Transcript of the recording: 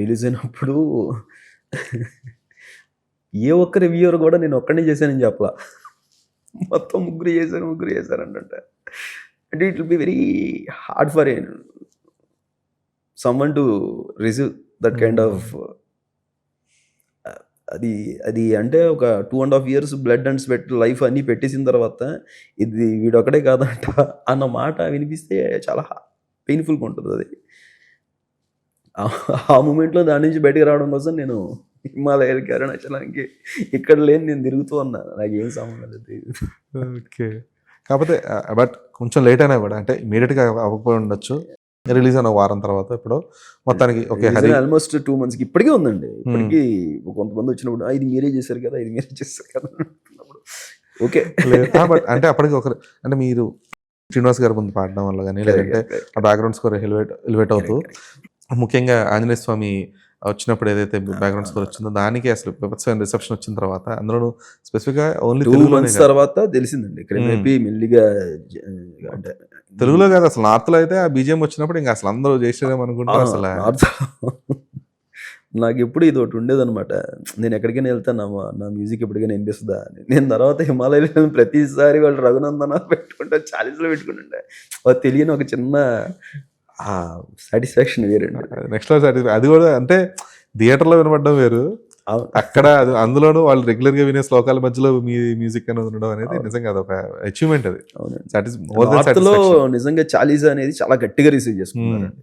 Release అయినప్పుడు ఏ ఒక్క reviewer కూడా నేను ఒక్కడినే చేశానని చెప్పలా. మొత్తం ముగ్గురు చేశారంట. అంటే it will be very hard for someone to receive that kind of అది అంటే ఒక 2½ years blood and sweat life అన్నీ పెట్టేసిన తర్వాత ఇది వీడొక్కడే కాదంట అన్న మాట వినిపిస్తే చాలా పెయిన్‌ఫుల్‌గా ఉంటదది. ఆ మూమెంట్‌లో దాని నుంచి బయటికి రావడం కోసం నేను హిమాలయాలకి, అరుణాచలానికి ఇక్కడ లేని నేను తిరుగుతూ ఉన్నా. నాకేం సంబంధం లేదు. ఓకే. కాకపోతే బట్ కొంచెం లేట్ అయినా కూడా అంటే ఇమ్మీడియేట్‌గా అవ్వకపోయి ఉండొచ్చు. రిలీజ్ అయిన వారం తర్వాత ఎప్పుడో మొత్తానికి ఓకే. హరి ఆల్మోస్ట్ 2 మంత్స్‌కి ఇప్పటికే ఉందండి. ఇప్పటికి కొంతమంది వచ్చినప్పుడు ఇది మీరే చేశారు కదా! ఇది మీరే చేశారు కదా! అంటున్నప్పుడు ఓకే. బట్ అంటే అప్పటికి ఒకరు అంటే మీరు శ్రీనివాస్ గారి ముందు పాడడం వల్ల గానీ లేదంటే ఆ బ్యాక్‌గ్రౌండ్ స్కోర్ ఎలివేట్ అవుతూ ముఖ్యంగా ఆంజనేయ స్వామి వచ్చినప్పుడు ఏదైతే బ్యాక్‌గ్రౌండ్ స్కోర్ వచ్చిందో దానికి అసలు బీభత్సమైన రిసెప్షన్ వచ్చిన తర్వాత అందులోనూ స్పెసిఫిక్‌గా ఓన్లీ 2 తెలుగులోనే మంత్స్ తర్వాత తెలిసిందండి. క్రమేపీ మెల్లిగా అంటే తెలుగులో కాదు అసలు నార్త్‌లో అయితే ఆ బీజీఎం వచ్చినప్పుడు ఇంక అసలు అందరూ జై శ్రీరామ్ అనుకుంటారు అసలు. నాకెప్పుడు ఇదొకటి ఉండేదనమాట. నేను ఎక్కడికైనా వెళ్తే నా మ్యూజిక్ ఎప్పటికైనా వినిపిస్తదా అని. నేను తర్వాత హిమాలయాలో ప్రతిసారి వాళ్ళు రఘునందన పెట్టుకుంటా చాలీస్‌లో పెట్టుకుంటుండే. తెలియని ఒక చిన్న సాటిస్ఫాక్షన్ వేరండి. నెక్స్ట్ అది కూడా అంటే థియేటర్‌లో వినపడడం వేరు. అక్కడ అందులోనూ వాళ్ళు రెగ్యులర్‌గా వినే శ్లోకాల మధ్యలో మీ మ్యూజిక్ అనేది ఉండడం అనేది నిజంగా అదొక అచీవ్‌మెంట్ అది. అవునండి. More than satisfaction. నిజంగా చాలీస్ అనేది చాలా గట్టిగా రిసీవ్ చేసుకున్నారండి.